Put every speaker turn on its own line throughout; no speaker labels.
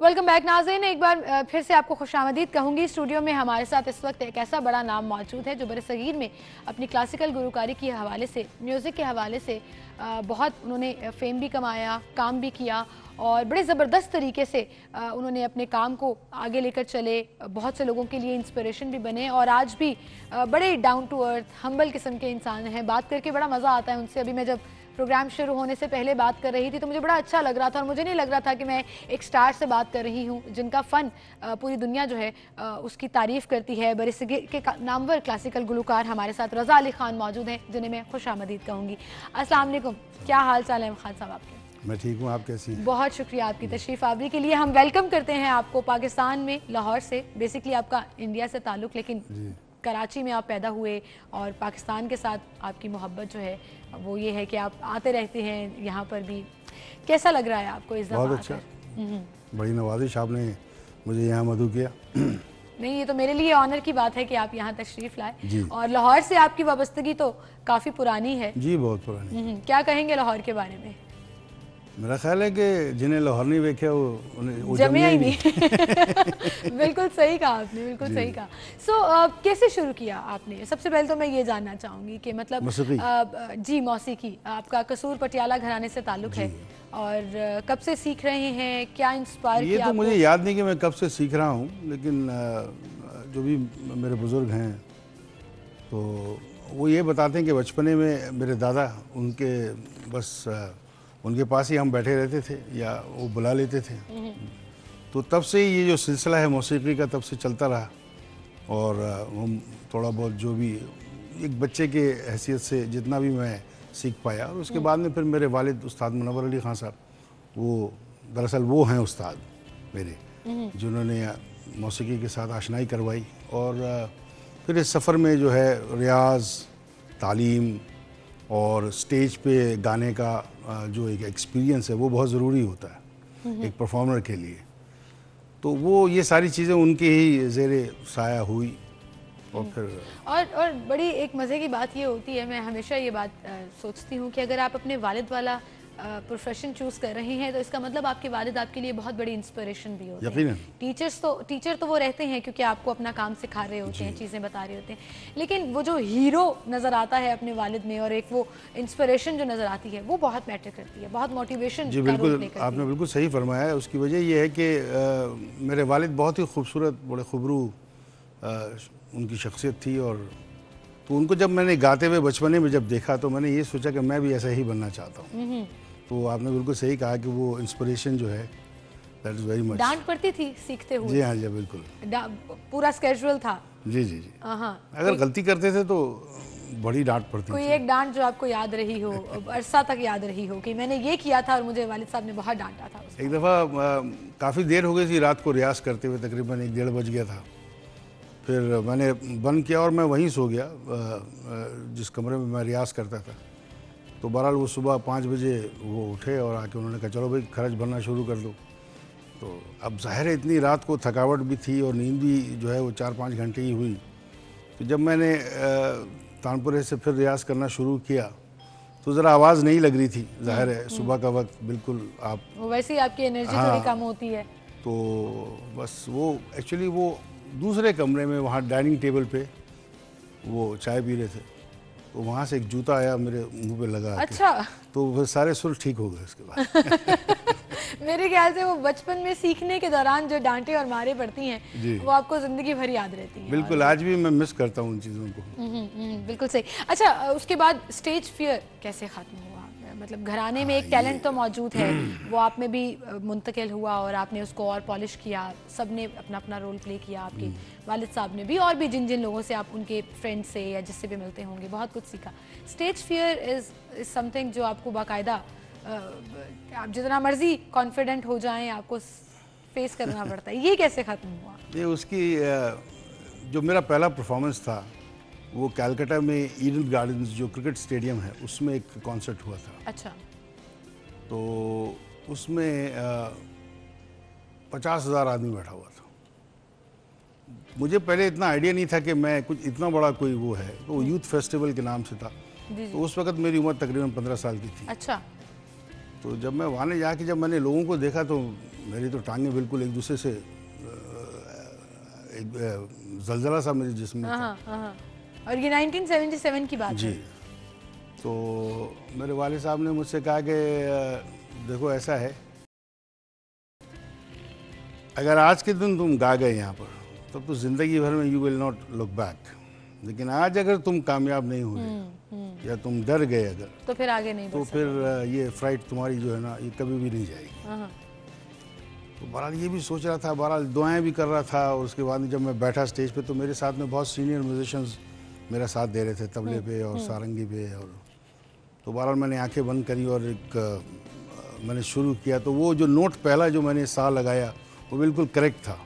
Welcome back नाज़रीन, एक बार फिर से आपको खुशामदीद कहूँगी। स्टूडियो में हमारे साथ इस वक्त एक ऐसा बड़ा नाम मौजूद है जो बरसगीर में अपनी क्लासिकल गुरुकारी के हवाले से, म्यूज़िक के हवाले से बहुत उन्होंने फेम भी कमाया, काम भी किया और बड़े ज़बरदस्त तरीके से उन्होंने अपने काम को आगे लेकर चले। बहुत से लोगों के लिए इंस्पिरेशन भी बने और आज भी बड़े डाउन टू अर्थ, हम्बल किस्म के इंसान हैं। बात करके बड़ा मज़ा आता है उनसे। अभी मैं जब प्रोग्राम शुरू होने से पहले बात कर रही थी तो मुझे बड़ा अच्छा लग रहा था और मुझे नहीं लग रहा था कि मैं एक स्टार से बात कर रही हूँ जिनका फ़न पूरी दुनिया जो है उसकी तारीफ़ करती है। बरसगीर के नामवर क्लासिकल गुलकार हमारे साथ रज़ा अली ख़ान मौजूद हैं, जिन्हें मैं खुशामदीद कहूँगी। अस्सलाम वालेकुम, क्या हाल चाल है ख़ान साहब आपके?
मैं ठीक हूँ, आप कैसी हैं?
बहुत शुक्रिया आपकी तशरीफ़ आवरी के लिए। हम वेलकम करते हैं आपको पाकिस्तान में, लाहौर से। बेसिकली आपका इंडिया से ताल्लुक़, लेकिन कराची में आप पैदा हुए और पाकिस्तान के साथ आपकी मोहब्बत जो है वो ये है कि आप आते रहते हैं यहाँ पर भी। कैसा लग रहा है आपको इस दफ़ा?
बहुत अच्छा, बड़ी नवाजिश आपने मुझे यहाँ मदऊ किया।
नहीं, ये तो मेरे लिए ऑनर की बात है कि आप यहाँ तशरीफ़ लाए और लाहौर से आपकी वाबस्तगी तो काफ़ी पुरानी है।
जी, बहुत पुरानी।
क्या कहेंगे लाहौर के बारे में?
मेरा ख्याल है कि जिन्हें लाहौर नहीं देखे वो
जमिया ही नहीं। बिल्कुल सही कहा आपने, बिल्कुल सही कहा। कैसे शुरू किया आपने? सबसे पहले तो मैं ये जानना चाहूँगी कि मतलब जी मौसीकी, आपका कसूर पटियाला घराने से ताल्लुक़ है और कब से सीख रहे हैं, क्या इंस्पायर किया?
ये तो मुझे याद नहीं कि मैं कब से सीख रहा हूँ, लेकिन जो भी मेरे बुज़ुर्ग हैं तो वो ये बताते हैं कि बचपने में मेरे दादा उनके पास ही हम बैठे रहते थे या वो बुला लेते थे। तो तब से ये जो सिलसिला है मौसीकी का तब से चलता रहा और हम थोड़ा बहुत जो भी एक बच्चे के हैसियत से जितना भी मैं सीख पाया। और उसके बाद में फिर मेरे वालिद उस्ताद मुनव्वर अली ख़ान साहब, वो दरअसल वो हैं उस्ताद मेरे जिन्होंने मौसीकी के साथ आशनाई करवाई। और फिर इस सफ़र में जो है रियाज़, तालीम और स्टेज पे गाने का जो एक एक्सपीरियंस है वो बहुत ज़रूरी होता है एक परफॉर्मर के लिए। तो वो ये सारी चीज़ें उनके ही ज़ेरे साया हुई। और फिर
और बड़ी एक मज़े की बात ये होती है, मैं हमेशा ये बात सोचती हूँ कि अगर आप अपने वालिद वाला प्रोफेशन चूज़ कर रहे हैं तो इसका मतलब आपके वालिद आपके लिए बहुत बड़ी इंस्पिरेशन भी होते हैं। टीचर तो वो रहते हैं क्योंकि आपको अपना काम सिखा रहे होते हैं, चीज़ें बता रहे होते हैं, लेकिन वो जो हीरो नज़र आता है अपने वालिद में और एक वो इंस्पिरेशन जो नज़र आती है वो बहुत मैटर करती है, बहुत मोटिवेशन।
जी बिल्कुल, आपने बिल्कुल सही फरमाया है। उसकी वजह यह है कि मेरे वालिद बहुत ही खूबसूरत, बड़े खुबरू उनकी शख्सियत थी। और तो उनको जब मैंने गाते हुए बचपने में जब देखा तो मैंने ये सोचा कि मैं भी ऐसा ही बनना चाहता हूँ। तो आपने बिल्कुल सही कहा कि वो इंस्पिरेशन जो है दैट इज़ वेरी मच।
डांट पड़ती थी सीखते हुए?
जी हाँ, जी बिल्कुल,
पूरा स्केड्यूल था?
जी जी जी। अगर गलती करते थे तो बड़ी डांट पड़ती थी।
कोई एक डांट जो आपको याद रही हो, अरसा तक याद रही हो कि मैंने ये किया था और मुझे वालिद साहब ने बहुत डांटा था?
एक दफ़ा काफ़ी देर हो गई थी रात को रियाज़ करते हुए, तकरीबन 1-1:30 बज गया था। फिर मैंने बंद किया और मैं वहीं सो गया जिस कमरे में मैं रियाज़ करता था। तो बहरहाल वो सुबह 5 बजे वो उठे और आके उन्होंने कहा चलो भाई खर्च भरना शुरू कर दो। तो अब ज़ाहिर है इतनी रात को थकावट भी थी और नींद भी जो है वो 4-5 घंटे ही हुई। तो जब मैंने तानपुरे से फिर रियाज़ करना शुरू किया तो ज़रा आवाज़ नहीं लग रही थी। ज़ाहिर है सुबह का वक्त बिल्कुल आप
वैसे ही आपकी एनर्जी थोड़ी कम होती है।
तो बस वो एक्चुअली वो दूसरे कमरे में वहाँ डाइनिंग टेबल पे वो चाय पी रहे थे, तो वहाँ से एक जूता आया मेरे मुंह पे लगा।
अच्छा।
तो वो सारे सुर ठीक हो गए उसके बाद।
मेरे ख्याल से वो बचपन में सीखने के दौरान जो डांटे और मारे पड़ती हैं वो आपको ज़िंदगी भर याद रहती हैं।
बिल्कुल, आज भी मैं मिस करता हूँ उन चीज़ों को।
बिल्कुल सही। अच्छा, उसके बाद स्टेज फियर कैसे ख़त्म हुआ? मतलब घराने में एक टैलेंट तो मौजूद है, वो आप में भी मुंतकिल हुआ और आपने उसको और पॉलिश किया, सब ने अपना अपना रोल प्ले किया, आपके वालिद साहब ने भी और भी जिन जिन लोगों से आप उनके फ्रेंड से या जिससे भी मिलते होंगे बहुत कुछ सीखा। स्टेज फियर इज़ समथिंग जो आपको बाकायदा आप जितना मर्जी कॉन्फिडेंट हो जाएं आपको फेस करना पड़ता है। ये कैसे ख़त्म हुआ?
ये उसकी जो मेरा पहला परफॉर्मेंस था वो कैलकाटा में ईडन गार्डन्स जो क्रिकेट स्टेडियम है उसमें एक कॉन्सर्ट हुआ था।
अच्छा।
तो उसमें 50,000 आदमी बैठा हुआ था। मुझे पहले इतना आइडिया नहीं था कि मैं कुछ इतना बड़ा कोई वो है, तो यूथ फेस्टिवल के नाम से था। तो उस वक्त मेरी उम्र तकरीबन 15 साल की थी।
अच्छा।
तो जब मैं वहाँ जाके जब मैंने लोगों को देखा तो मेरी तो टांगें बिल्कुल एक दूसरे से एक जलजला सा मेरे जिस्म में था।
और ये 1977 की बात
जी।
है।
तो मेरे वालिद साहब ने मुझसे कहा कि देखो ऐसा है, अगर आज के दिन तुम गा गए यहाँ पर तब तो ज़िंदगी भर में you will not look back, लेकिन आज अगर तुम कामयाब नहीं हुए या तुम डर गए अगर,
तो फिर आगे नहीं
तो फिर ये फ्लाइट तुम्हारी जो है ना ये कभी भी नहीं जाएगी। तो बहरहाल ये भी सोच रहा था, बहरहाल दुआएं भी कर रहा था। और उसके बाद जब मैं बैठा स्टेज पे तो मेरे साथ में बहुत सीनियर म्यूजिशियंस मेरा साथ दे रहे थे, तबले पे और सारंगी पे। और तो बहरहाल मैंने आंखें बंद करी और मैंने शुरू किया। तो वो जो नोट पहला जो मैंने सा लगाया वो बिल्कुल करेक्ट था।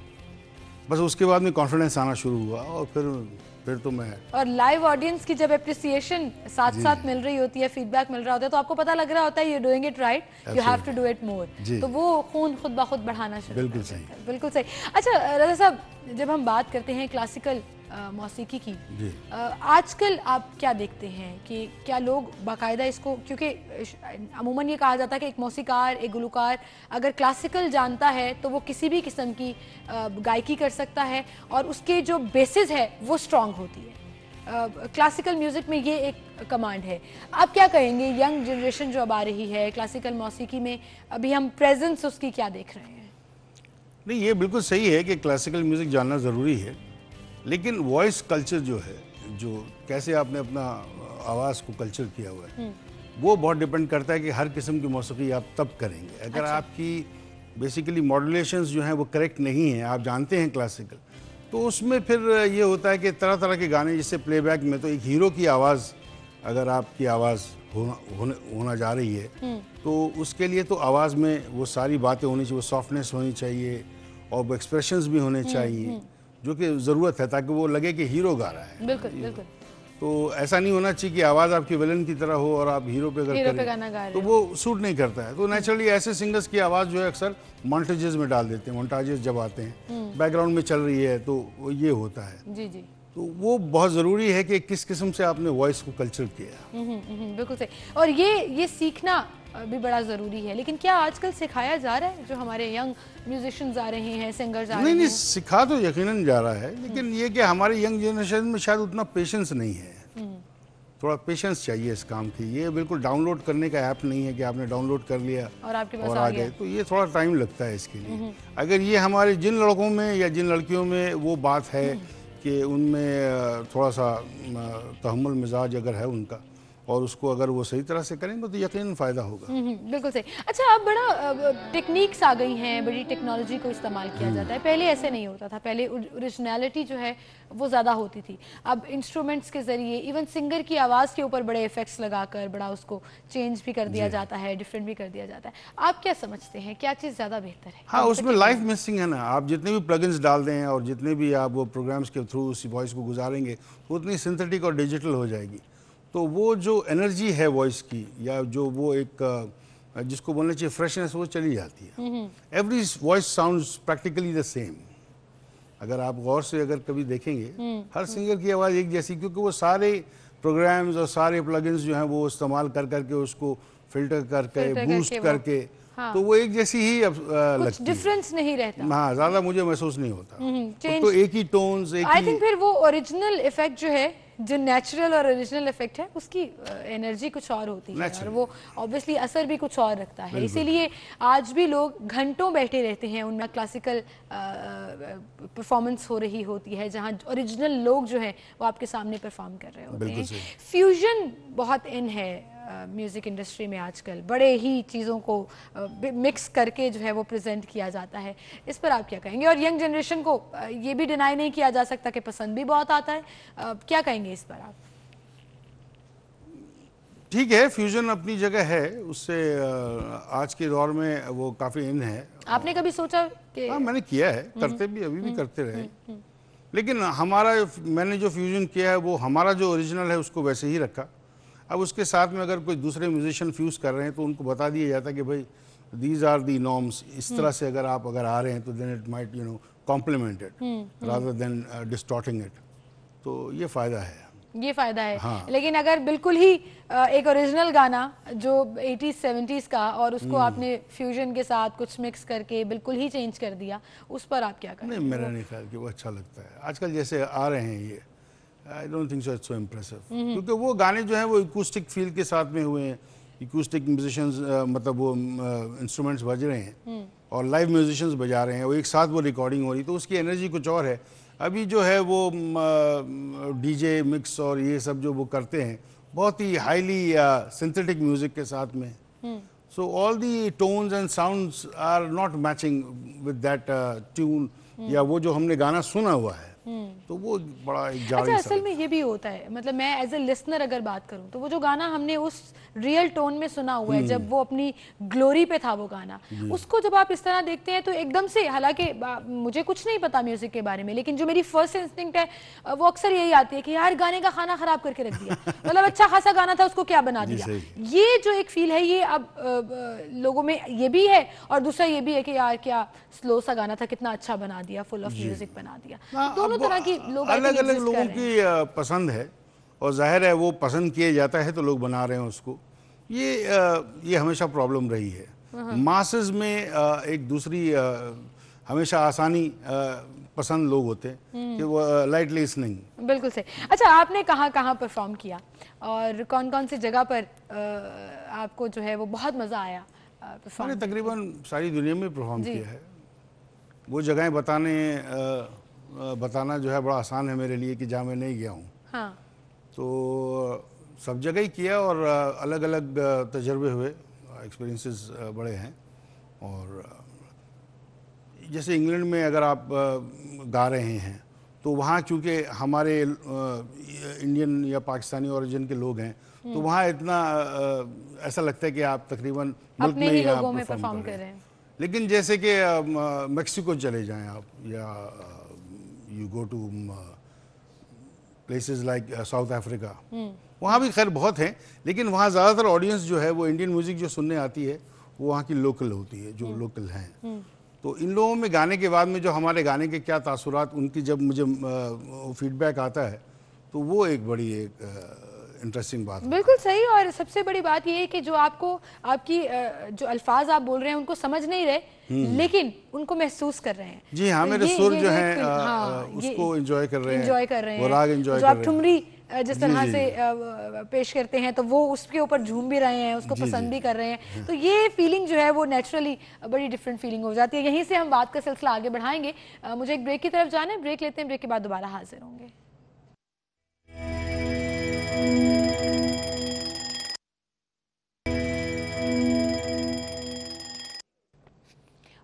बस उसके बाद में कॉन्फिडेंस आना शुरू हुआ और फिर तो मैं। और
लाइव ऑडियंस की जब एप्रिसिएशन साथ साथ मिल रही होती है, फीडबैक मिल रहा होता है, तो आपको पता लग रहा होता है you doing it right, you have to do it more. तो वो खून खुद ब खुद बढ़ाना शुरू।
बिल्कुल सही,
बिल्कुल सही। अच्छा रज़ा साहब, जब हम बात करते हैं क्लासिकल मौसीकी की, आजकल आप क्या देखते हैं कि क्या लोग बाकायदा इसको, क्योंकि अमूमन ये कहा जाता है कि एक मौसीकार, एक गुलकार अगर क्लासिकल जानता है तो वो किसी भी किस्म की गायकी कर सकता है और उसके जो बेसिस है वो स्ट्रांग होती है। क्लासिकल म्यूज़िक में ये एक कमांड है। आप क्या कहेंगे, यंग जनरेशन जो अब आ रही है क्लासिकल मौसीकी में, अभी हम प्रेजेंस उसकी क्या देख रहे हैं?
नहीं, ये बिल्कुल सही है कि क्लासिकल म्यूज़िक जानना ज़रूरी है, लेकिन वॉइस कल्चर जो है, जो कैसे आपने अपना आवाज़ को कल्चर किया हुआ है, वो बहुत डिपेंड करता है कि हर किस्म की मौसीकी आप तब करेंगे। अगर आपकी बेसिकली मॉड्यूलेशंस जो हैं वो करेक्ट नहीं हैं, आप जानते हैं क्लासिकल, तो उसमें फिर ये होता है कि तरह तरह के गाने, जिससे प्लेबैक में तो एक हीरो की आवाज़, अगर आपकी आवाज़ होना जा रही है तो उसके लिए तो आवाज़ में वो सारी बातें होनी चाहिए, वो सॉफ्टनेस होनी चाहिए और वो एक्सप्रेशंस भी होने चाहिए जो कि ज़रूरत है, ताकि वो लगे कि हीरो गा रहा है।
बिल्कुल बिल्कुल।
तो ऐसा नहीं होना चाहिए कि आवाज़ आपकी विलन की तरह हो और आप हीरो पे अगर करें तो वो सूट नहीं करता है। तो नेचुरली ऐसे सिंगर्स की आवाज़ जो है अक्सर मॉन्टेजेस में डाल देते हैं। मॉन्टाजेस जब आते हैं, बैकग्राउंड में चल रही है, तो ये होता है।
जी जी।
तो वो बहुत ज़रूरी है कि किस किस्म से आपने वॉइस को कल्चर किया।
बिल्कुल सही। और ये सीखना भी बड़ा ज़रूरी है, लेकिन क्या आजकल सिखाया जा रहा है? जो हमारे यंग म्यूजिशियंस आ रहे हैं, सिंगर्स आ रहे हैं।
नहीं, सिखा तो यकीनन जा रहा है, लेकिन ये कि हमारे यंग जनरेशन में शायद उतना पेशेंस नहीं है। थोड़ा पेशेंस चाहिए इस काम की। ये बिल्कुल डाउनलोड करने का ऐप नहीं है कि आपने डाउनलोड कर लिया
और आपके पास
और आ गए, तो ये थोड़ा टाइम लगता है इसके लिए। अगर ये हमारे जिन लड़कों में या जिन लड़कियों में वो बात है कि उनमें थोड़ा सा तहम्मुल मिजाज अगर है उनका, और उसको अगर वो सही तरह से करेंगे तो यकीनन फ़ायदा होगा।
बिल्कुल सही। अच्छा, अब बड़ा टेक्निक्स आ गई हैं, बड़ी टेक्नोलॉजी को इस्तेमाल किया जाता है। पहले ऐसे नहीं होता था, पहले ओरिजिनलिटी जो है वो ज़्यादा होती थी। अब इंस्ट्रूमेंट्स के ज़रिए, इवन सिंगर की आवाज़ के ऊपर बड़े इफेक्ट्स लगाकर बड़ा उसको चेंज भी कर दिया जाता है, डिफरेंट भी कर दिया जाता है। आप क्या समझते हैं, क्या चीज़ ज़्यादा बेहतर है?
हाँ, उसमें लाइफ मिसिंग है ना। आप जितने भी प्लगइन्स डाल दें और जितने भी आप वो प्रोग्राम्स के थ्रू उस वॉइस को गुजारेंगे, उतनी सिंथेटिक और डिजिटल हो जाएगी। तो वो जो एनर्जी है वॉइस की, या जो वो एक जिसको बोलना चाहिए फ्रेशनेस, वो चली जाती है। Every voice sounds practically the same. अगर आप गौर से अगर कभी देखेंगे, हर सिंगर की आवाज़ एक जैसी, क्योंकि वो सारे प्रोग्राम्स और सारे प्लगइन्स जो हैं वो इस्तेमाल कर करके उसको फिल्टर करके बूस्ट करके, हाँ। तो वो एक जैसी ही लगती है,
डिफरेंस नहीं रहता।
हाँ, ज़्यादा मुझे महसूस नहीं होता। तो एक ही टोन्स, एक
आई थिंक फिर वो ओरिजिनल इफेक्ट जो है, जो नेचुरल और ओरिजिनल इफेक्ट है, उसकी एनर्जी कुछ और होती है और वो ऑब्वियसली असर भी कुछ और रखता है। इसीलिए आज भी लोग घंटों बैठे रहते हैं, उनमें क्लासिकल परफॉर्मेंस हो रही होती है, जहाँ ओरिजिनल लोग जो हैं वो आपके सामने परफॉर्म कर रहे होते हैं। फ्यूजन बहुत इन है म्यूज़िक इंडस्ट्री में आजकल, बड़े ही चीज़ों को मिक्स करके जो है वो प्रेजेंट किया जाता है। इस पर आप क्या कहेंगे? और यंग जनरेशन को ये भी डिनाई नहीं किया जा सकता कि पसंद भी बहुत आता है। क्या कहेंगे इस पर आप?
ठीक है, फ्यूजन अपनी जगह है, उससे आज के दौर में वो काफ़ी इन है।
आपने कभी सोचा कि?
हाँ, मैंने किया है, करते भी, अभी भी करते रहे। लेकिन मैंने जो फ्यूजन किया है वो हमारा जो ओरिजिनल है उसको वैसे ही रखा। अब उसके साथ में अगर कोई दूसरे म्यूजिशियन फ्यूज कर रहे हैं तो उनको बता दिया जाता है कि भाई दीज आर दी नॉर्म्स, इस तरह से अगर आ रहे हैं तो then it might complement it rather than distorting it. तो ये फ़ायदा है।
ये फायदा है।
हाँ।
लेकिन अगर बिल्कुल ही एक ओरिजिनल गाना जो 80s 70s का और उसको आपने फ्यूजन के साथ कुछ मिक्स करके बिल्कुल ही चेंज कर दिया, उस पर आप क्या करेंगे?
नहीं, मेरा नहीं ख्याल कि वो अच्छा लगता है। आजकल जैसे आ रहे हैं ये, I don't think so it's so impressive, क्योंकि वो गाने जो हैं वो इकूस्टिक फील के साथ में हुए हैं, इकूस्टिक म्यूजिशियंस, मतलब वो इंस्ट्रूमेंट्स बज रहे हैं और लाइव म्यूजिशियंस बजा रहे हैं, वो एक साथ वो रिकॉर्डिंग हो रही, तो उसकी एनर्जी कुछ और है। अभी जो है वो डीजे मिक्स और ये सब जो वो करते हैं बहुत ही हाईली सिंथेटिक म्यूजिक के साथ में, so all the tones and sounds are not matching with that tune या वो जो हमने गाना सुना हुआ है, तो वो बड़ा एक जाली।
अच्छा, असल में ये भी होता है, मतलब मैं एज ए लिसनर अगर बात करूं तो वो जो गाना हमने उस रियल टोन में सुना हुआ है, जब वो अपनी ग्लोरी पे था वो गाना, उसको जब आप इस तरह देखते हैं तो एकदम से, हालांकि मुझे कुछ नहीं पता म्यूजिक के बारे में, लेकिन जो मेरी फर्स्ट इंस्टिंक्ट है वो अक्सर यही आती है कि यार गाने का खाना खराब करके रख दिया, मतलब अच्छा खासा गाना था उसको क्या बना दिया। ये जो एक फील है ये अब लोगों में ये भी है, और दूसरा ये भी है कि यार क्या स्लो सा गाना था, कितना अच्छा बना दिया, फुल ऑफ म्यूजिक बना दिया। दोनों तरह की लोग
अलग अलग लोगों की पसंद है, और जाहिर है वो पसंद किए जाता है तो लोग बना रहे हैं उसको। ये हमेशा प्रॉब्लम रही है मासेस में। एक दूसरी हमेशा आसानी पसंद लोग होते हैं कि वो लाइट लिसनिंग।
बिल्कुल सही। अच्छा, आपने कहाँ कहाँ परफॉर्म किया और कौन कौन सी जगह पर आपको जो है वो बहुत मज़ा आया परफॉर्म?
मैंने तकरीबन सारी दुनिया में परफॉर्म किया है। वो जगहें बताना जो है बड़ा आसान है मेरे लिए कि जहाँ मैं नहीं गया हूँ।
हाँ।
तो सब जगह ही किया और अलग अलग तजर्बे हुए, एक्सपीरियंसेस बड़े हैं। और जैसे इंग्लैंड में अगर आप गा रहे हैं तो वहाँ चूँकि हमारे इंडियन या पाकिस्तानी ओरिजिन के लोग हैं, तो वहाँ इतना ऐसा लगता है कि आप तकरीबन मुल्क में ही
लोगों में परफॉर्म कर रहे हैं।
लेकिन जैसे कि मेक्सिको चले जाएं आप, या you go to places like South Africa, वहाँ भी खैर बहुत हैं, लेकिन वहाँ ज़्यादातर ऑडियंस जो है वो इंडियन म्यूज़िक जो सुनने आती है वो वहाँ की लोकल होती है, जो लोकल हैं। तो इन लोगों में गाने के बाद में जो हमारे गाने के क्या तासुरात, उनकी जब मुझे फीडबैक आता है तो वो एक बड़ी इंटरेस्टिंग बात है।
बिल्कुल सही। और सबसे बड़ी बात ये है कि जो आपकी जो अल्फाज आप बोल रहे हैं उनको समझ नहीं रहे, लेकिन उनको महसूस कर रहे हैं।
जी हाँ, मेरे सुर जो हैं उसको एंजॉय कर रहे हैं, वो राग एंजॉय कर रहे हैं।
आप ठुमरी जिस तरह से पेश करते हैं तो वो उसके ऊपर झूम भी रहे हैं, उसको पसंद भी कर रहे हैं, तो ये फीलिंग जो है वो नेचुरली बड़ी डिफरेंट फीलिंग हो जाती है। यहीं से हम बात का सिलसिला आगे बढ़ाएंगे। मुझे एक ब्रेक की तरफ जाना है, ब्रेक लेते हैं, ब्रेक के बाद दोबारा हाजिर होंगे।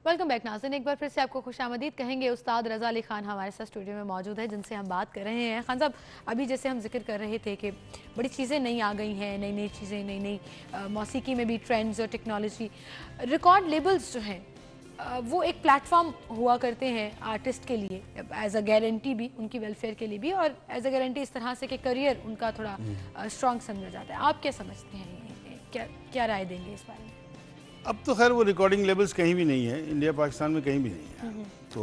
वेलकम बैक नाज़रीन, एक बार फिर से आपको खुशामदीद कहेंगे। उस्ताद रज़ा अली खान हमारे साथ स्टूडियो में मौजूद है, जिनसे हम बात कर रहे हैं। खान साहब, अभी जैसे हम जिक्र कर रहे थे कि बड़ी चीज़ें नई आ गई हैं, नई नई चीज़ें, नई नई मौसीकी में भी ट्रेंड्स और टेक्नोलॉजी। रिकॉर्ड लेबल्स जो हैं वो एक प्लेटफॉर्म हुआ करते हैं आर्टिस्ट के लिए, एज अ गारंटी भी, उनकी वेलफेयर के लिए भी, और एज अ गारंटी इस तरह से कि करियर उनका थोड़ा स्ट्रॉन्ग समझा जाता है। आप क्या समझते हैं, क्या राय देंगे इस बारे में?
अब तो खैर वो रिकॉर्डिंग लेवल्स कहीं भी नहीं है, इंडिया पाकिस्तान में कहीं भी नहीं है, तो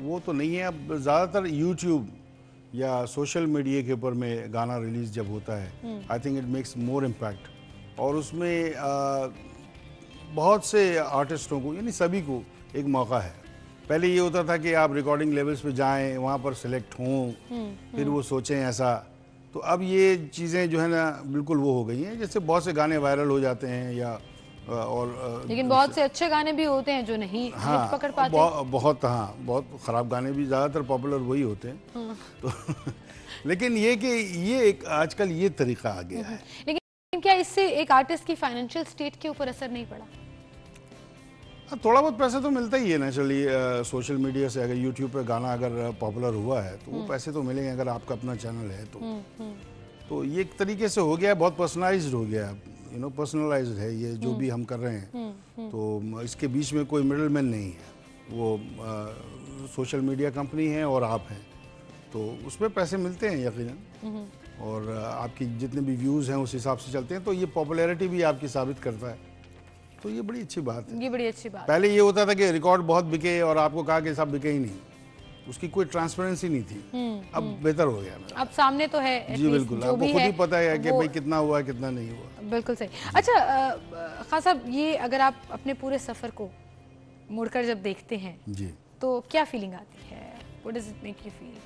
वो तो नहीं है। अब ज़्यादातर यूट्यूब या सोशल मीडिया के ऊपर में गाना रिलीज़ जब होता है, I think it makes more impact. और उसमें बहुत से आर्टिस्टों को, यानी सभी को एक मौका है। पहले ये होता था कि आप रिकॉर्डिंग लेवल्स पे जाएं, वहाँ पर सिलेक्ट हों, फिर वो सोचें ऐसा। तो अब ये चीज़ें जो है ना बिल्कुल वो हो गई हैं। जैसे बहुत से गाने वायरल हो जाते हैं या और
लेकिन बहुत से अच्छे गाने भी होते हैं जो नहीं हिट पकड़ पाते।
बहुत ख़राब गाने भी ज़्यादातर पॉपुलर वही होते हैं। तो लेकिन ये कि ये एक आजकल ये तरीका आ गया है।
लेकिन क्या इससे एक आर्टिस्ट की फाइनेंशियल स्टेट के ऊपर असर नहीं पड़ा?
थोड़ा बहुत पैसा तो मिलता ही है नेचुरली सोशल मीडिया से। अगर यूट्यूब पे गाना अगर पॉपुलर हुआ है तो वो पैसे तो मिलेंगे अगर आपका अपना चैनल है तो ये एक तरीके से हो गया, बहुत पर्सनलाइज्ड हो गया, यू नो, पर्सनलाइज्ड है ये जो भी हम कर रहे हैं। तो इसके बीच में कोई मिडल मैन नहीं है, वो सोशल मीडिया कंपनी है और आप हैं, तो उसमें पैसे मिलते हैं यकीनन, और आपकी जितने भी व्यूज़ हैं उस हिसाब से चलते हैं। तो ये पॉपुलैरिटी भी आपकी साबित करता है, तो ये बड़ी अच्छी बात है।
ये बड़ी अच्छी बात।
पहले ये होता था कि रिकॉर्ड बहुत बिके और आपको कहा कि सब बिके ही नहीं, उसकी कोई ट्रांसपेरेंसी नहीं थी। अब बेहतर हो गया मेरा।
अब सामने तो है
जी बिल्कुल, आपको खुद ही पता है कि भाई कितना हुआ कितना नहीं हुआ।
बिल्कुल सही। अच्छा खान साहब, ये अगर आप अपने पूरे सफ़र को मुड़कर जब देखते हैं
जी,
तो क्या फीलिंग आती है? What does it make you feel?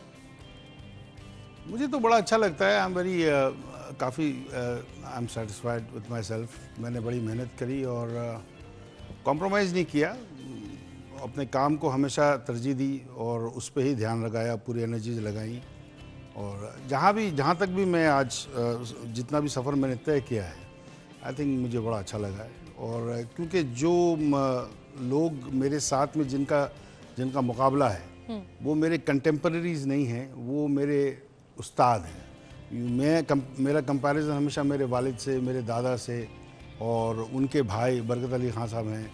मुझे तो बड़ा अच्छा लगता है। आई एम वेरी काफ़ी I am satisfied with my self. मैंने बड़ी मेहनत करी और कॉम्प्रोमाइज़ नहीं किया। अपने काम को हमेशा तरजीह दी और उस पर ही ध्यान लगाया, पूरी एनर्जीज लगाई। और जहाँ तक भी मैं आज जितना भी सफ़र मैंने तय किया है, आई थिंक मुझे बड़ा अच्छा लगा है। और क्योंकि जो लोग मेरे साथ में जिनका मुकाबला है वो मेरे कंटेम्पररीज नहीं हैं, वो मेरे उस्ताद हैं। मेरा कंपैरिजन हमेशा मेरे वालिद से, मेरे दादा से और उनके भाई बरकत अली खान साहब हैं,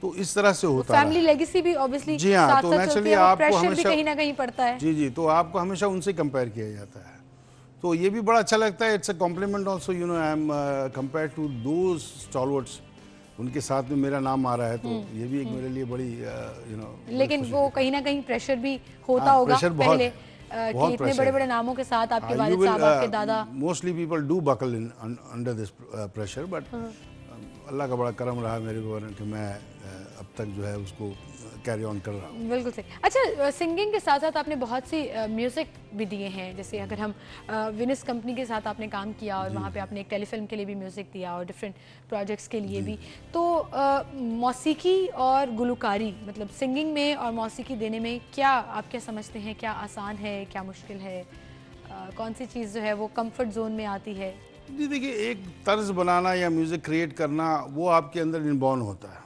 तो इस तरह से होता है।
फैमिली लेगेसी भी ऑब्वियसली
जी हाँ, तो नेचुरली आपको हमेशा
कहीं ना कहीं पड़ता है।
जी, तो आपको हमेशा उनसे कंपेयर किया जाता है, तो ये भी बड़ा अच्छा लगता है। It's a compliment also, you know, I am compare to those stalwarts, उनके साथ में मेरा नाम आ रहा है, तो ये भी एक मेरे लिए बड़ी यू नो।
लेकिन वो कहीं ना कहीं प्रेशर भी होता होगा पहले कि इतने बड़े बड़े नामों के साथ आपके वालिद साहब, आपके दादा।
Mostly people do buckle in under this pressure, but Allah का बड़ा करम रहा मेरे ऊपर कि मैं अब तक जो है उसको कैरी ऑन कर रहा हूँ।
बिल्कुल सही। अच्छा, सिंगिंग के साथ साथ आपने बहुत सी म्यूज़िक भी दिए हैं, जैसे अगर हम विनिस कंपनी के साथ आपने काम किया और वहाँ पे आपने एक टेलीफिल्म के लिए भी म्यूज़िक दिया और डिफरेंट प्रोजेक्ट्स के लिए भी, तो मौसीकी और गुलकारी, मतलब सिंगिंग में और मौसीकी देने में क्या आप क्या समझते हैं, क्या आसान है, क्या मुश्किल है? कौन सी चीज़ जो है वो कंफर्ट जोन में आती है?
जी देखिए, एक तर्ज बनाना या म्यूज़िक क्रिएट करना वो आपके अंदर इनबॉर्न होता है।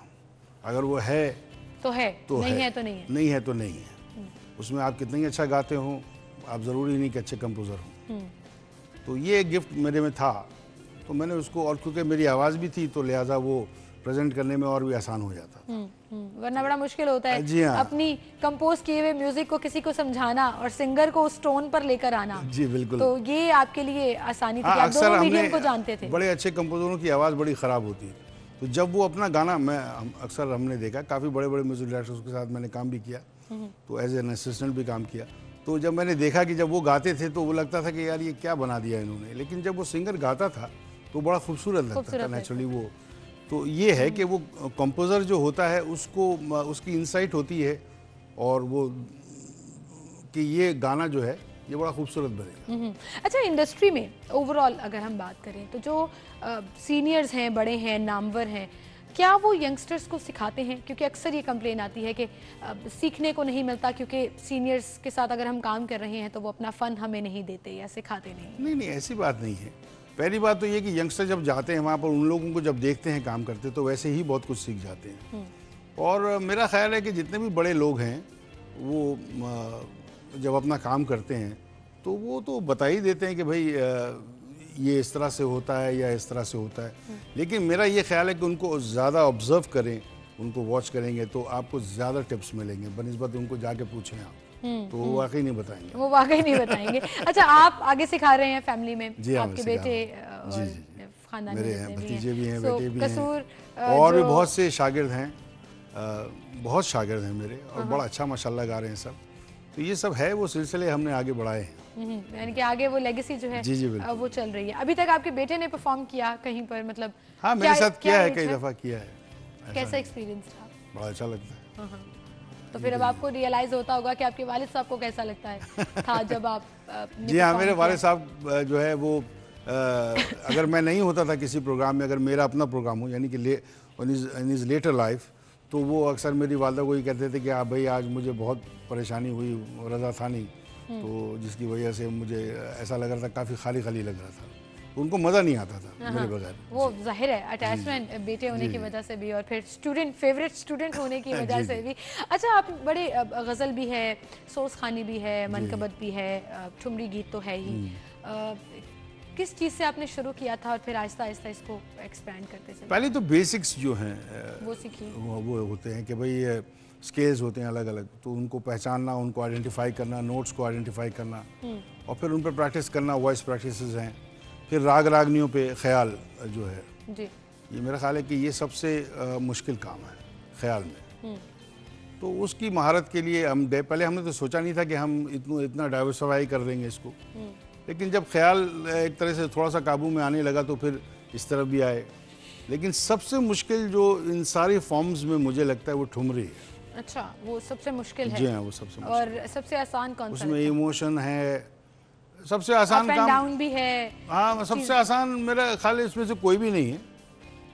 अगर वो है
तो है,
तो
नहीं
है,
है तो नहीं है,
नहीं है तो नहीं है। उसमें आप कितना ही अच्छा गाते हो, आप ज़रूरी नहीं कि अच्छे कंपोज़र हो। तो ये एक गिफ्ट मेरे में था, तो मैंने उसको, और क्योंकि मेरी आवाज़ भी थी तो लिहाजा वो प्रेजेंट करने में और भी आसान हो जाता था।
वरना बड़ा मुश्किल होता है
जी हाँ,
अपनी कंपोज किए हुए म्यूजिक को किसी को समझाना और सिंगर को उस टोन पर लेकर आना।
जी बिल्कुल।
तो ये आपके लिए आसानी थी कि आप दोनों मीडियम को जानते थे।
बड़े अच्छे कंपोजरों की आवाज़ बड़ी ख़राब होती है, तो जब वो अपना गाना, अक्सर हमने देखा, काफ़ी बड़े बड़े म्यूजिक डायरेक्टर्स के साथ मैंने काम भी किया, तो एज एन असिस्टेंट भी काम किया। तो जब मैंने देखा कि जब वो गाते थे तो वो लगता था कि यार ये क्या बना दिया इन्होंने, लेकिन जब वो सिंगर गाता था तो बड़ा खूबसूरत लगता था नेचुरली वो। तो ये है कि वो कंपोज़र जो होता है उसको उसकी इंसाइट होती है और वो कि ये गाना जो है ये बड़ा खूबसूरत बनेगा।
अच्छा, इंडस्ट्री में ओवरऑल अगर हम बात करें तो जो सीनियर्स हैं, बड़े हैं, नामवर हैं, क्या वो यंगस्टर्स को सिखाते हैं? क्योंकि अक्सर ये कंप्लेन आती है कि सीखने को नहीं मिलता, क्योंकि सीनियर्स के साथ अगर हम काम कर रहे हैं तो वो अपना फ़न हमें नहीं देते या सिखाते नहीं।
नहीं, ऐसी बात नहीं है। पहली बात तो ये कि यंगस्टर जब जाते हैं वहाँ पर, उन लोगों को जब देखते हैं काम करते तो वैसे ही बहुत कुछ सीख जाते हैं। और मेरा ख्याल है कि जितने भी बड़े लोग हैं वो जब अपना काम करते हैं तो वो तो बता ही देते हैं कि भाई ये इस तरह से होता है या इस तरह से होता है। लेकिन मेरा ये ख्याल है कि उनको ज़्यादा ऑब्जर्व करें, उनको वॉच करेंगे तो आपको ज़्यादा टिप्स मिलेंगे बनिस्बत उनको जाके पूछें आप, तो वो वाकई नहीं बताएंगे।
वो वाकई नहीं बताएंगे। अच्छा, आप आगे सिखा रहे हैं फैमिली में?
जी हाँ,
आपके बेटे
जी,
खानदान
मेरे
में
भतीजे भी हैं, बेटे भी
कसूर
हैं, और भी बहुत से शागिर्द हैं, बहुत शागिर्द हैं मेरे, और बड़ा अच्छा माशाल्लाह गा रहे हैं सब। तो ये सब है, वो सिलसिले हमने आगे बढ़ाए हैं।
यानी कि आगे वो लेगेसी जो है
जी
वो चल रही है। अभी तक आपके बेटे ने परफॉर्म किया कहीं पर, मतलब?
हाँ, मेरे साथ किया है, कई दफ़ा किया है।
कैसा एक्सपीरियंस रहा?
बड़ा अच्छा लगता है।
तो फिर अब आपको रियलाइज होता होगा कि आपके वालिद साहब को कैसा लगता है था जब आप
जी हाँ, मेरे वालिद साहब जो है वो अगर मैं नहीं होता था किसी प्रोग्राम में, अगर मेरा अपना प्रोग्राम हो, यानी कि इन इज़ लेटर लाइफ, तो वो अक्सर मेरी वालदा को ही कहते थे कि आप भाई आज मुझे बहुत परेशानी हुई, रज़ा था नहीं, तो जिसकी वजह से मुझे ऐसा लग रहा था, काफ़ी खाली खाली लग रहा था, तो उनको मज़ा नहीं आता था मेरे बगैर।
वो जाहिर है अटैचमेंट बेटे होने की वजह से भी और फिर फेवरेट स्टूडेंट होने की वजह से भी। अच्छा, आप बड़े गज़ल भी है, सोस खानी भी है, मनकबत भी है, ठुमरी गीत तो है ही। किस चीज़ से आपने शुरू किया था और फिर आहिस्ता आहिस्ता इसको एक्सपैंड करते चले?
पहले तो बेसिक्स जो हैं
वो सीखिए।
वो होते हैं कि भाई स्केल्स होते हैं अलग अलग, तो उनको पहचानना, उनको आइडेंटिफाई करना, नोट्स को आइडेंटिफाई करना, और फिर उन पर प्रैक्टिस करना, वॉइस प्रैक्टिसेस हैं, फिर राग रागनियों पे ख्याल जो है जी, ये मेरा ख्याल है कि ये सबसे मुश्किल काम है ख्याल में। तो उसकी महारत के लिए हम गए। पहले हमने तो सोचा नहीं था कि हम इतना डाइवर्सिफाई कर देंगे इसको, लेकिन जब ख्याल एक तरह से थोड़ा सा काबू में आने लगा तो फिर इस तरफ भी आए। लेकिन सबसे मुश्किल जो इन सारी फॉर्म्स में मुझे लगता है वो ठुमरी है।
अच्छा, वो सबसे मुश्किल है?
जी हाँ, वो सबसे मुश्किल।
और सबसे आसान कौन सा?
उसमें इमोशन है, सबसे आसान काम
डाउन भी है।
हाँ, सबसे आसान मेरा ख्याल है इसमें से कोई भी नहीं है,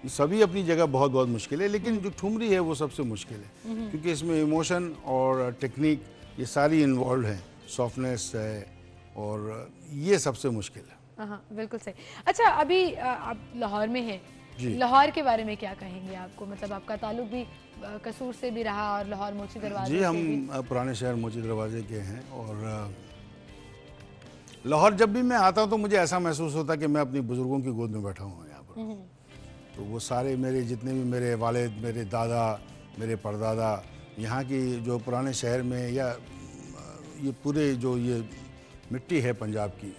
सभी अपनी जगह बहुत बहुत मुश्किल है, लेकिन जो ठुमरी है वो सबसे मुश्किल है, क्योंकि इसमें इमोशन और टेक्निक ये सारी इन्वॉल्व हैं, सॉफ्टनेस है, और ये सबसे मुश्किल है।
हाँ, बिल्कुल सही। अच्छा, अभी आप लाहौर में हैं, लाहौर के बारे में क्या कहेंगे? आपको मतलब आपका ताल्लुक भी कसूर से भी रहा और लाहौर मोची दरवाजे
जी, हम पुराने शहर मोची दरवाजे के हैं, और लाहौर जब भी मैं आता हूँ तो मुझे ऐसा महसूस होता है कि मैं अपनी बुजुर्गों की गोद में बैठा हूँ यहाँ पर। तो वो सारे मेरे जितने भी मेरे वालिद, मेरे दादा, मेरे परदादा, यहाँ की जो पुराने शहर में, या ये पूरे जो ये मिट्टी है पंजाब की,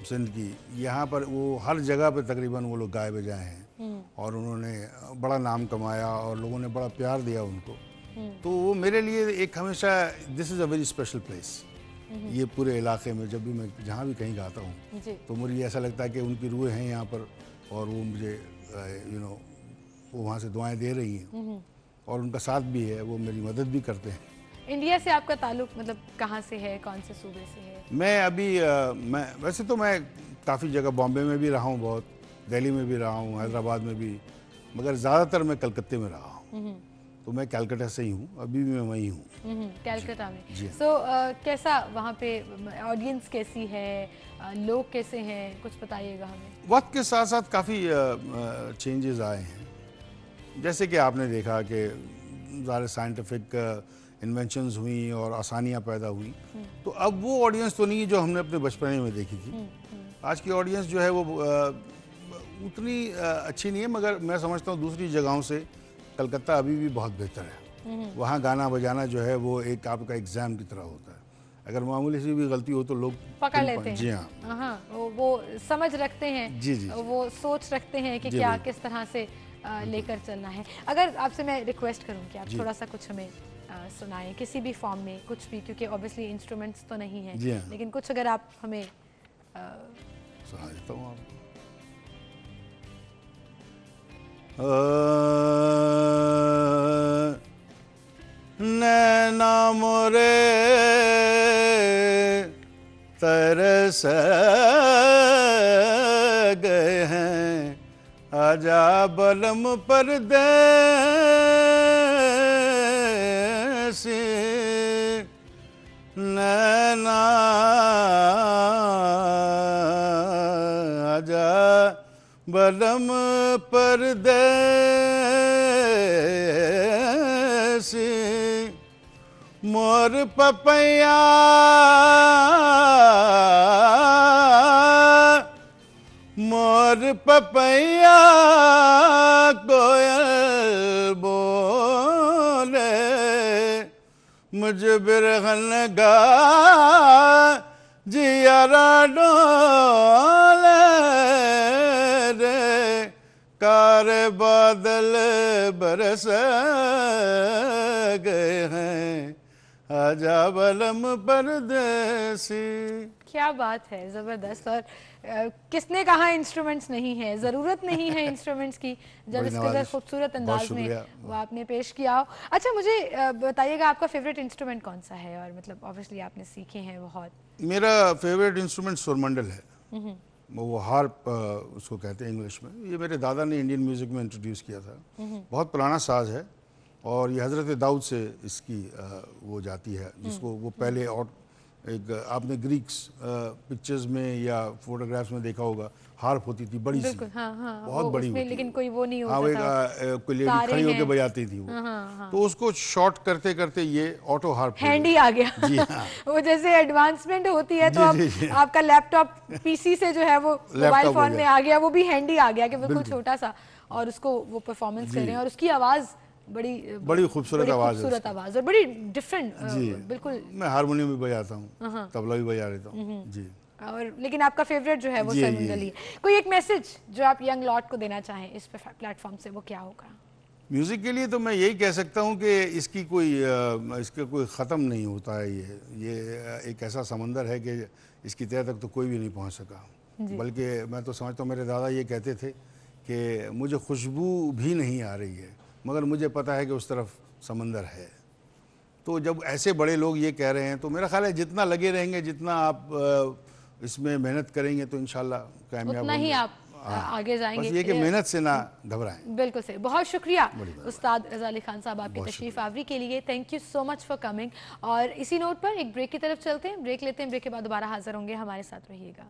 सिंध की, यहाँ पर वो हर जगह पे तकरीबन वो लोग गाए बजाए हैं, और उन्होंने बड़ा नाम कमाया और लोगों ने बड़ा प्यार दिया उनको। तो वो मेरे लिए एक हमेशा this is a very special place. ये पूरे इलाके में जब भी मैं जहाँ भी कहीं गाता हूँ तो मुझे ऐसा लगता है कि उनकी रूहें हैं यहाँ पर, और वो मुझे वो वहाँ से दुआएं दे रही हैं, और उनका साथ भी है, वो मेरी मदद भी करते हैं।
इंडिया से आपका ताल्लुक मतलब कहाँ से है, कौन से सूबे से है? मैं
अभी मैं वैसे तो मैं काफ़ी जगह, बॉम्बे में भी रहा हूँ, बहुत दिल्ली में भी रहा हूँ, हैदराबाद में भी, मगर ज़्यादातर मैं कलकत्ते में रहा हूँ। तो मैं कलकत्ता से ही हूँ, अभी भी मैं वहीं हूँ
कलकत्ता में। सो कैसा वहाँ पे ऑडियंस कैसी है, लोग कैसे हैं, कुछ बताइएगा हमें।
वक्त के साथ साथ काफ़ी चेंजेस आए हैं, जैसे कि आपने देखा कि ज़्यादा साइंटिफिक इन्वेंशंस हुई और आसानियाँ पैदा हुई, तो अब वो ऑडियंस तो नहीं है जो हमने अपने बचपने में देखी थी। आज की ऑडियंस जो है वो उतनी अच्छी नहीं है, मगर मैं समझता हूँ दूसरी जगहों से कलकत्ता अभी भी बहुत बेहतर है। वहाँ गाना बजाना जो है वो एक आपका एग्ज़ाम की तरह होता है, अगर मामूली सी भी गलती हो तो लोग
पकड़ लेते हैं।
जी हाँ,
वो समझ रखते हैं,
जी जी,
वो सोच रखते हैं कि क्या किस तरह से लेकर चलना है। अगर आपसे मैं रिक्वेस्ट करूं कि आप थोड़ा सा कुछ हमें सुनाएं, किसी भी फॉर्म में, कुछ भी, क्योंकि ऑब्वियसली इंस्ट्रूमेंट्स तो नहीं है, लेकिन कुछ अगर आप हमें
सुना देता हूँ आपको। नैना मोरे तरस गए हैं, आजा बलम परदेसी, नैना आजा बलम परदेसी, मोर पपैया मोर पपैया कोयल बोले, मुझ बिरहन गा जियारा डोले रे, कार बादल बरस गए हैं, आजा बलम परदेसी।
क्या बात है, जबरदस्त। और किसने कहा इंस्ट्रूमेंट्स नहीं है, जरूरत नहीं है इंस्ट्रूमेंट्स की, जब इस कदर खूबसूरत अंदाज में वो आपने पेश किया हो। अच्छा, मुझे बताइएगा आपका फेवरेट इंस्ट्रूमेंट कौन सा है, और मतलब ऑब्वियसली आपने सीखे हैं बहुत।
मेरा फेवरेट इंस्ट्रूमेंट सुरमंडल है, वो हार्प उसको कहते हैं इंग्लिश में। ये मेरे दादा ने इंडियन म्यूजिक में इंट्रोड्यूस किया था, बहुत पुराना साज है, और ये हज़रत दाऊद से इसकी वो जाती है, जिसको वो पहले और एक आपने ग्रीक्स पिक्चर्स में या फोटोग्राफ्स में देखा होगा, हार्प होती थी बड़ी सी, बहुत बड़ी होती,
लेकिन कोई वो नहीं होता
था, कोई लेडी खड़ी होकर बजाती थी वो। तो उसको शॉर्ट करते करते ये ऑटो हार्प
हैंडी आ गया। जी हाँ। वो जैसे एडवांसमेंट होती है, तो अब आपका लैपटॉप पीसी से जो है वो मोबाइल फोन में आ गया, वो भी हैंडी आ गया कि बिल्कुल छोटा सा, और उसको वो परफॉर्मेंस कर रहे हैं, और उसकी आवाज़ बड़ी खूबसूरत आवाज और बड़ी डिफरेंट, बिल्कुल।
मैं हारमोनियम भी बजाता हूँ, तबला भी बजा लेता हूँ जी।
और लेकिन आपका फेवरेट जो है वो सुरमंडल ही है। कोई एक मैसेज जो आप यंग लॉट को देना चाहें इस प्लेटफॉर्म से, वो क्या होगा?
म्यूज़िक के लिए तो मैं यही कह सकता हूँ कि इसका कोई ख़त्म नहीं होता है। ये एक ऐसा समंदर है कि इसकी तह तक तो कोई भी नहीं पहुँच सका। बल्कि मैं तो समझता हूँ, मेरे दादा ये कहते थे कि मुझे खुशबू भी नहीं आ रही है, मगर मुझे पता है कि उस तरफ समंदर है। तो जब ऐसे बड़े लोग ये कह रहे हैं तो मेरा ख्याल है जितना लगे रहेंगे, जितना आप इसमें मेहनत करेंगे तो इंशाल्लाह कामयाब
उतना ही
होंगे।
आप आगे जाएंगे।
बस ये कि मेहनत से ना घबराएं।
बिल्कुल सही। बहुत शुक्रिया उस्ताद रज़ा अली खान साहब आपकी तशरीफ आवरी के लिए। Thank you so much for coming. और इसी नोट पर एक ब्रेक की तरफ चलते हैं, ब्रेक लेते हैं, ब्रेक के बाद दोबारा हाजिर होंगे, हमारे साथ रहिएगा।